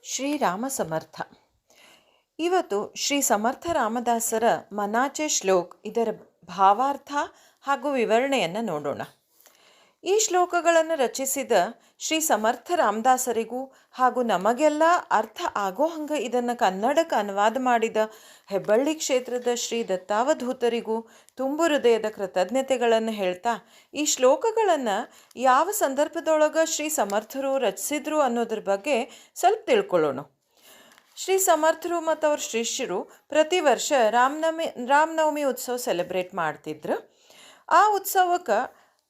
ಶ್ರೀರಾಮ ಸಮರ್ಥ. ಇವತ್ತು ಶ್ರೀ ಸಮರ್ಥ ರಾಮದಾಸರ ಮನಾಚೆ ಶ್ಲೋಕ್ ಇದರ ಭಾವಾರ್ಥ ಹಾಗೂ ವಿವರಣೆಯನ್ನು ನೋಡೋಣ. ಈ ಶ್ಲೋಕಗಳನ್ನು ರಚಿಸಿದ ಶ್ರೀ ಸಮರ್ಥ ರಾಮದಾಸರಿಗೂ ಹಾಗೂ ನಮಗೆಲ್ಲ ಅರ್ಥ ಆಗೋ ಹಂಗೆ ಇದನ್ನು ಕನ್ನಡಕ್ಕೆ ಅನುವಾದ ಮಾಡಿದ ಹೆಬ್ಬಳ್ಳಿ ಕ್ಷೇತ್ರದ ಶ್ರೀ ದತ್ತಾವಧೂತರಿಗೂ ತುಂಬು ಹೃದಯದ ಕೃತಜ್ಞತೆಗಳನ್ನು ಹೇಳ್ತಾ ಈ ಶ್ಲೋಕಗಳನ್ನು ಯಾವ ಸಂದರ್ಭದೊಳಗೆ ಶ್ರೀ ಸಮರ್ಥರು ರಚಿಸಿದ್ರು ಅನ್ನೋದ್ರ ಬಗ್ಗೆ ಸ್ವಲ್ಪ ತಿಳ್ಕೊಳ್ಳೋಣ. ಶ್ರೀ ಸಮರ್ಥರು ಮತ್ತು ಅವ್ರ ಶಿಷ್ಯರು ಪ್ರತಿ ವರ್ಷ ರಾಮನವಮಿ ಉತ್ಸವ ಸೆಲೆಬ್ರೇಟ್ ಮಾಡ್ತಿದ್ರು. ಆ ಉತ್ಸವಕ್ಕೆ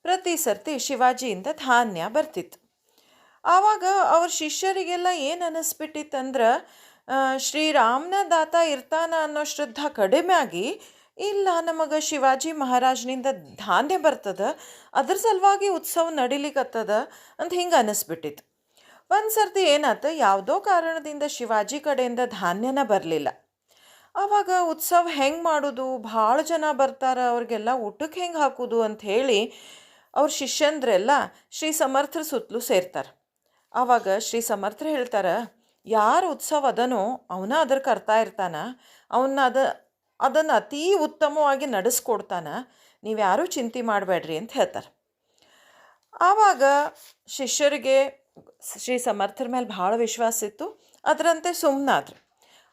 ಪ್ರತಿ ಸರ್ತಿ ಶಿವಾಜಿಯಿಂದ ಧಾನ್ಯ ಬರ್ತಿತ್ತು. ಆವಾಗ ಅವ್ರ ಶಿಷ್ಯರಿಗೆಲ್ಲ ಏನು ಅನ್ನಿಸ್ಬಿಟ್ಟಿತ್ತಂದ್ರೆ, ಶ್ರೀರಾಮನ ದಾತ ಇರ್ತಾನ ಅನ್ನೋ ಶ್ರದ್ಧಾ ಕಡಿಮೆ ಆಗಿ, ಇಲ್ಲ ನಮಗೆ ಶಿವಾಜಿ ಮಹಾರಾಜನಿಂದ ಧಾನ್ಯ ಬರ್ತದ, ಅದ್ರ ಸಲುವಾಗಿ ಉತ್ಸವ ನಡಿಲಿಕ್ಕತ್ತದ ಅಂತ ಹಿಂಗೆ ಅನ್ನಿಸ್ಬಿಟ್ಟಿತ್ತು. ಒಂದು ಸರ್ತಿ ಏನಾಯ್ತು, ಯಾವುದೋ ಕಾರಣದಿಂದ ಶಿವಾಜಿ ಕಡೆಯಿಂದ ಧಾನ್ಯನ ಬರಲಿಲ್ಲ. ಆವಾಗ ಉತ್ಸವ ಹೆಂಗೆ ಮಾಡೋದು, ಭಾಳ ಜನ ಬರ್ತಾರೆ, ಅವ್ರಿಗೆಲ್ಲ ಊಟಕ್ಕೆ ಹೆಂಗೆ ಹಾಕೋದು ಅಂತ ಹೇಳಿ ಅವ್ರ ಶಿಷ್ಯಂದ್ರೆಲ್ಲ ಶ್ರೀ ಸಮರ್ಥರ ಸುತ್ತಲೂ ಸೇರ್ತಾರೆ. ಆವಾಗ ಶ್ರೀ ಸಮರ್ಥರು ಹೇಳ್ತಾರೆ, ಯಾರು ಉತ್ಸವ ಅದನೋ ಅವನ ಅದ್ರ ಕರ್ತಾ ಇರ್ತಾನೆ, ಅದನ್ನು ಅತೀ ಉತ್ತಮವಾಗಿ ನಡೆಸ್ಕೊಡ್ತಾನೆ, ನೀವು ಯಾರೂ ಚಿಂತೆ ಮಾಡಬೇಡ್ರಿ ಅಂತ ಹೇಳ್ತಾರೆ. ಆವಾಗ ಶಿಷ್ಯರಿಗೆ ಶ್ರೀ ಸಮರ್ಥರ ಮೇಲೆ ಭಾಳ ವಿಶ್ವಾಸ ಇತ್ತು, ಅದರಂತೆ ಸುಮ್ಮನಾದ್ರು.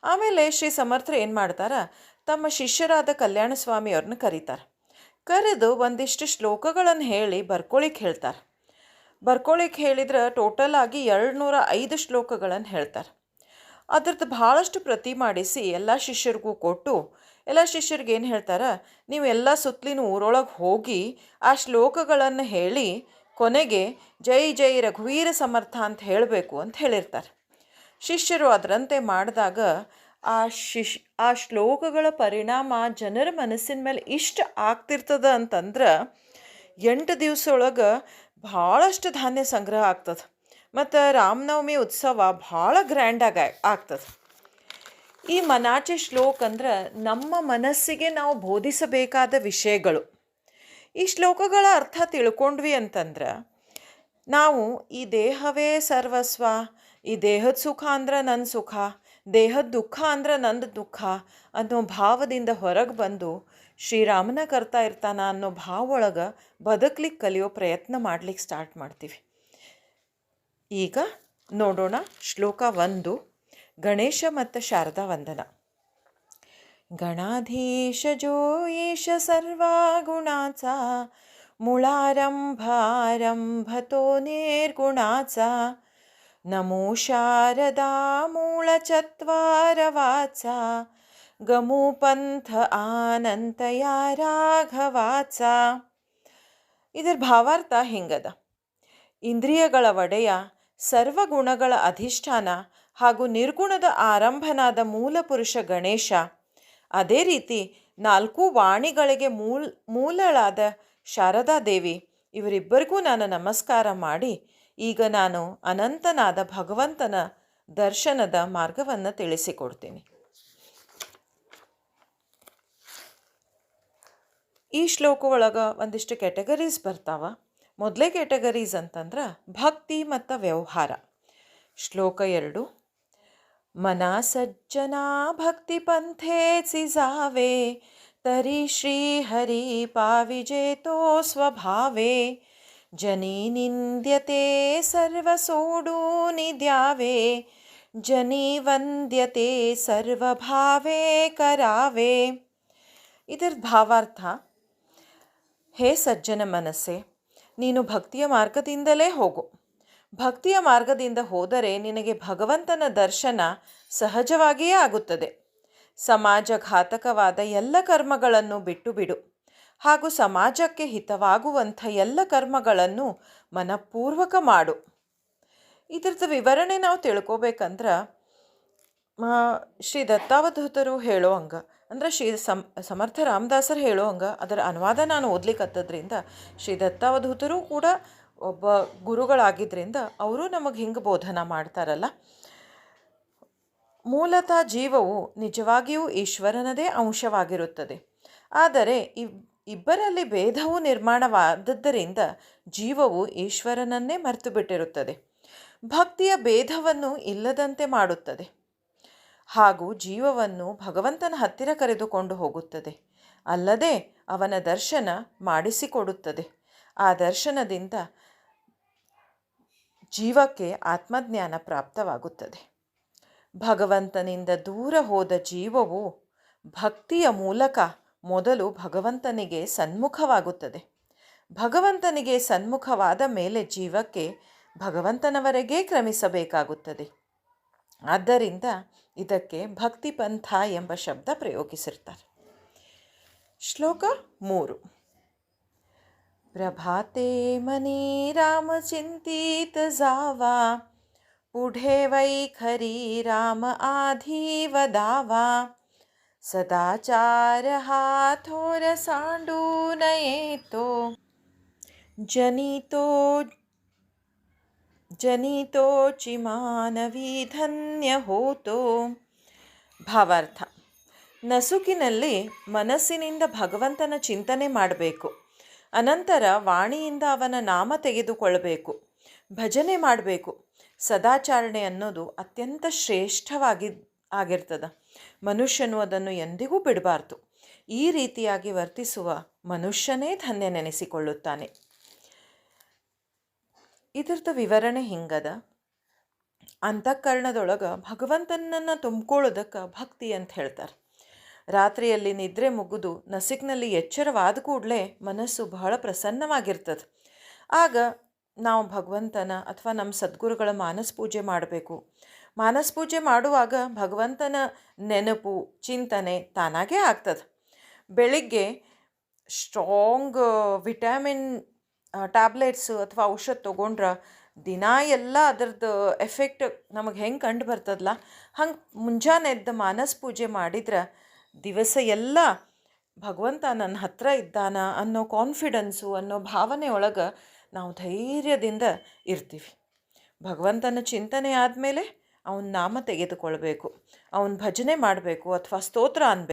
ಆಮೇಲೆ ಶ್ರೀ ಸಮರ್ಥರು ಏನು ಮಾಡ್ತಾರೆ, ತಮ್ಮ ಶಿಷ್ಯರಾದ ಕಲ್ಯಾಣ ಸ್ವಾಮಿಯವ್ರನ್ನ ಕರೀತಾರೆ. ಕರೆದು ಒಂದಿಷ್ಟು ಶ್ಲೋಕಗಳನ್ನು ಹೇಳಿ ಬರ್ಕೊಳ್ಳಿಕ್ಕೆ ಹೇಳ್ತಾರೆ. ಬರ್ಕೊಳ್ಳಿಕ್ಕೆ ಹೇಳಿದ್ರೆ ಟೋಟಲ್ ಆಗಿ 205 ಶ್ಲೋಕಗಳನ್ನು ಹೇಳ್ತಾರೆ. ಅದ್ರದ್ದು ಭಾಳಷ್ಟು ಪ್ರತಿ ಮಾಡಿಸಿ ಎಲ್ಲ ಶಿಷ್ಯರಿಗೂ ಕೊಟ್ಟು, ಎಲ್ಲ ಶಿಷ್ಯರಿಗೆ ಏನು ಹೇಳ್ತಾರೆ, ನೀವು ಎಲ್ಲ ಸುತ್ತಲಿನ ಊರೊಳಗೆ ಹೋಗಿ ಆ ಶ್ಲೋಕಗಳನ್ನು ಹೇಳಿ ಕೊನೆಗೆ ಜೈ ಜೈ ರಘುವೀರ ಸಮರ್ಥ ಅಂತ ಹೇಳಬೇಕು ಅಂತ ಹೇಳಿರ್ತಾರೆ. ಶಿಷ್ಯರು ಅದರಂತೆ ಮಾಡಿದಾಗ ಆ ಶ್ಲೋಕಗಳ ಪರಿಣಾಮ ಜನರ ಮನಸ್ಸಿನ ಮೇಲೆ ಇಷ್ಟು ಆಗ್ತಿರ್ತದ ಅಂತಂದ್ರೆ 8 ದಿವಸ ಒಳಗೆ ಭಾಳಷ್ಟು ಧಾನ್ಯ ಸಂಗ್ರಹ ಆಗ್ತದೆ ಮತ್ತು ರಾಮನವಮಿ ಉತ್ಸವ ಭಾಳ ಗ್ರ್ಯಾಂಡಾಗಿ ಆಗ್ತದೆ. ಈ ಮನಾಚೆ ಶ್ಲೋಕ ಅಂದ್ರೆ ನಮ್ಮ ಮನಸ್ಸಿಗೆ ನಾವು ಬೋಧಿಸಬೇಕಾದ ವಿಷಯಗಳು. ಈ ಶ್ಲೋಕಗಳ ಅರ್ಥ ತಿಳ್ಕೊಂಡ್ವಿ ಅಂತಂದ್ರೆ ನಾವು ಈ ದೇಹವೇ ಸರ್ವಸ್ವ, ಈ ದೇಹದ ಸುಖ ಅಂದ್ರೆ ನನ್ನ ಸುಖ, ದೇಹದ ದುಃಖ ಅಂದ್ರೆ ನಂದು ದುಃಖ ಅನ್ನೋ ಭಾವದಿಂದ ಹೊರಗೆ ಬಂದು ಶ್ರೀರಾಮನ ಕರ್ತಾ ಇರ್ತಾನ ಅನ್ನೋ ಭಾವ ಒಳಗೆ ಬದುಕಲಿಕ್ಕೆ ಕಲಿಯೋ ಪ್ರಯತ್ನ ಮಾಡ್ಲಿಕ್ಕೆ ಸ್ಟಾರ್ಟ್ ಮಾಡ್ತೀವಿ. ಈಗ ನೋಡೋಣ ಶ್ಲೋಕ 1, ಗಣೇಶ ಮತ್ತು ಶಾರದಾ ವಂದನ. गणाधीश जो एष सर्वागुणाचा, मुळारंभारंभतो निर्गुणाचा, नमो शारदा मूळचत्वारवाचा, गमुपंथ आनंतया ರಾಘವಾಚಾ. ಇದರ ಭಾವಾರ್ಥ ಹಿಂಗದ: ಇಂದ್ರಿಯಗಳ ಒಡೆಯ, ಸರ್ವಗುಣಗಳ ಅಧಿಷ್ಠಾನ ಹಾಗೂ ನಿರ್ಗುಣದ ಆರಂಭನಾದ ಮೂಲಪುರುಷ ಗಣೇಶ, ಅದೇ ರೀತಿ 4 ವಾಣಿಗಳಿಗೆ ಮೂಲಳಾದ ಶಾರದಾದೇವಿ, ಇವರಿಬ್ಬರಿಗೂ ನಾನು ನಮಸ್ಕಾರ ಮಾಡಿ ಈಗ ನಾನು ಅನಂತನಾದ ಭಗವಂತನ ದರ್ಶನದ ಮಾರ್ಗವನ್ನು ತಿಳಿಸಿಕೊಡ್ತೀನಿ. ಈ ಶ್ಲೋಕ ಒಳಗೆ ಒಂದಿಷ್ಟು ಕ್ಯಾಟಗರೀಸ್ ಬರ್ತಾವ. ಮೊದಲೇ ಕ್ಯಾಟಗರೀಸ್ ಅಂತಂದ್ರೆ ಭಕ್ತಿ ಮತ್ತು ವ್ಯವಹಾರ. ಶ್ಲೋಕ 2, मना सज्जना भक्ति पंथेची जावे, तरी श्री हरी पाविजे तो स्वभावे, जनी निंद्यते सर्व सोडूनि द्यावे, जनी ವಂದ್ಯತೆ ಸರ್ವಭಾವೇ ಕರಾವೆ. ಇದರ ಭಾವಾರ್ಥ: ಹೇ ಸಜ್ಜನ ಮನಸ್ಸೆ, ನೀನು ಭಕ್ತಿಯ ಮಾರ್ಗದಿಂದಲೇ ಹೋಗು. ಭಕ್ತಿಯ ಮಾರ್ಗದಿಂದ ಹೋದರೆ ನಿನಗೆ ಭಗವಂತನ ದರ್ಶನ ಸಹಜವಾಗಿಯೇ ಆಗುತ್ತದೆ. ಸಮಾಜಘಾತಕವಾದ ಎಲ್ಲ ಕರ್ಮಗಳನ್ನು ಬಿಟ್ಟು ಬಿಡು ಹಾಗೂ ಸಮಾಜಕ್ಕೆ ಹಿತವಾಗುವಂಥ ಎಲ್ಲ ಕರ್ಮಗಳನ್ನು ಮನಪೂರ್ವಕ ಮಾಡು. ಇದ್ರದ್ದು ವಿವರಣೆ ನಾವು ತಿಳ್ಕೊಬೇಕಂದ್ರೆ ಶ್ರೀ ದತ್ತಾವಧೂತರು ಹೇಳೋ ಹಂಗೆ, ಅಂದರೆ ಶ್ರೀ ಸಮರ್ಥ ರಾಮದಾಸರು ಹೇಳೋ ಹಂಗೆ ಅದರ ಅನುವಾದ ನಾನು ಓದ್ಲಿಕ್ಕತ್ತದ್ರಿಂದ ಶ್ರೀ ದತ್ತಾವಧೂತರು ಕೂಡ ಒಬ್ಬ ಗುರುಗಳಾಗಿದ್ದರಿಂದ ಅವರು ನಮಗೆ ಹಿಂಗೆ ಬೋಧನ ಮಾಡ್ತಾರಲ್ಲ. ಮೂಲತಃ ಜೀವವು ನಿಜವಾಗಿಯೂ ಈಶ್ವರನದೇ ಅಂಶವಾಗಿರುತ್ತದೆ. ಆದರೆ ಇಬ್ಬರಲ್ಲಿ ಭೇದವು ನಿರ್ಮಾಣವಾದದ್ದರಿಂದ ಜೀವವು ಈಶ್ವರನನ್ನೇ ಮರೆತು ಬಿಟ್ಟಿರುತ್ತದೆ. ಭಕ್ತಿಯ ಭೇದವನ್ನು ಇಲ್ಲದಂತೆ ಮಾಡುತ್ತದೆ ಹಾಗೂ ಜೀವವನ್ನು ಭಗವಂತನ ಹತ್ತಿರ ಕರೆದುಕೊಂಡು ಹೋಗುತ್ತದೆ. ಅಲ್ಲದೆ ಅವನ ದರ್ಶನ ಮಾಡಿಸಿಕೊಡುತ್ತದೆ. ಆ ದರ್ಶನದಿಂದ ಜೀವಕ್ಕೆ ಆತ್ಮಜ್ಞಾನ ಪ್ರಾಪ್ತವಾಗುತ್ತದೆ. ಭಗವಂತನಿಂದ ದೂರ ಹೋದ ಜೀವವು ಭಕ್ತಿಯ ಮೂಲಕ ಮೊದಲು ಭಗವಂತನಿಗೆ ಸನ್ಮುಖವಾಗುತ್ತದೆ. ಭಗವಂತನಿಗೆ ಸನ್ಮುಖವಾದ ಮೇಲೆ ಜೀವಕ್ಕೆ ಭಗವಂತನವರೆಗೆ ಕ್ರಮಿಸಬೇಕಾಗುತ್ತದೆ. ಆದ್ದರಿಂದ ಇದಕ್ಕೆ ಭಕ್ತಿಪಂಥ ಎಂಬ ಶಬ್ದ ಪ್ರಯೋಗಿಸಿರ್ತಾರೆ. ಶ್ಲೋಕ 3. प्रभाते मनी राम चिंतित जावा, पुढे वैखरी राम आधी वदावा, सदाचार हा थोर सांडू नये तो, जनितो चिमानवी ಧನ್ಯ ಹೋತೋ. ಭಾವಾರ್ಥ: ನಸುಕಿನಲ್ಲಿ ಮನಸ್ಸಿನಿಂದ ಭಗವಂತನ ಚಿಂತನೆ ಮಾಡಬೇಕು. ಅನಂತರ ವಾಣಿಯಿಂದ ಅವನ ನಾಮ ತೆಗೆದುಕೊಳ್ಳಬೇಕು, ಭಜನೆ ಮಾಡಬೇಕು. ಸದಾಚರಣೆ ಅನ್ನೋದು ಅತ್ಯಂತ ಆಗಿರ್ತದೆ. ಮನುಷ್ಯನು ಅದನ್ನು ಎಂದಿಗೂ ಬಿಡಬಾರ್ದು. ಈ ರೀತಿಯಾಗಿ ವರ್ತಿಸುವ ಮನುಷ್ಯನೇ ಧನ್ಯನೆನಿಸಿಕೊಳ್ಳುತ್ತಾನೆ. ಇದರದ ವಿವರಣೆ ಹಿಂಗದ: ಅಂತಃಕರಣದೊಳಗೆ ಭಗವಂತನನ್ನು ತುಂಬ್ಕೊಳ್ಳೋದಕ್ಕೆ ಭಕ್ತಿ ಅಂತ ಹೇಳ್ತಾರೆ. ರಾತ್ರಿಯಲ್ಲಿ ನಿದ್ರೆ ಮುಗಿದು ನಸಿಕ್ನಲ್ಲಿ ಎಚ್ಚರವಾದ ಕೂಡಲೇ ಮನಸ್ಸು ಬಹಳ ಪ್ರಸನ್ನವಾಗಿರ್ತದೆ. ಆಗ ನಾವು ಭಗವಂತನ ಅಥವಾ ನಮ್ಮ ಸದ್ಗುರುಗಳ ಮಾನಸ ಪೂಜೆ ಮಾಡಬೇಕು. ಮಾನಸ ಪೂಜೆ ಮಾಡುವಾಗ ಭಗವಂತನ ನೆನಪು ಚಿಂತನೆ ತಾನಾಗೇ ಆಗ್ತದೆ. ಬೆಳಿಗ್ಗೆ ಸ್ಟ್ರಾಂಗ್ ವಿಟಮಿನ್ ಟ್ಯಾಬ್ಲೆಟ್ಸು ಅಥವಾ ಔಷಧ ತೊಗೊಂಡ್ರೆ ದಿನ ಎಲ್ಲ ಅದರದ್ದು ಎಫೆಕ್ಟ್ ನಮಗೆ ಹೆಂಗೆ ಕಂಡು ಬರ್ತದಲ್ಲ, ಹಂಗೆ ಮುಂಜಾನೆ ಎದ್ದು ಮಾನಸ ಪೂಜೆ ಮಾಡಿದ್ರೆ ದಿವಸ ಎಲ್ಲ ಭಗವಂತ ನನ್ನ ಹತ್ರ ಇದ್ದಾನ ಅನ್ನೋ ಕಾನ್ಫಿಡೆನ್ಸು ಅನ್ನೋ ಭಾವನೆ ಒಳಗೆ ನಾವು ಧೈರ್ಯದಿಂದ ಇರ್ತೀವಿ. ಭಗವಂತನ ಚಿಂತನೆ ಆದಮೇಲೆ ಅವನ ನಾಮ ತೆಗೆದುಕೊಳ್ಬೇಕು, ಅವನ ಭಜನೆ ಮಾಡಬೇಕು ಅಥವಾ ಸ್ತೋತ್ರ ಅನ್ಬೇಕು.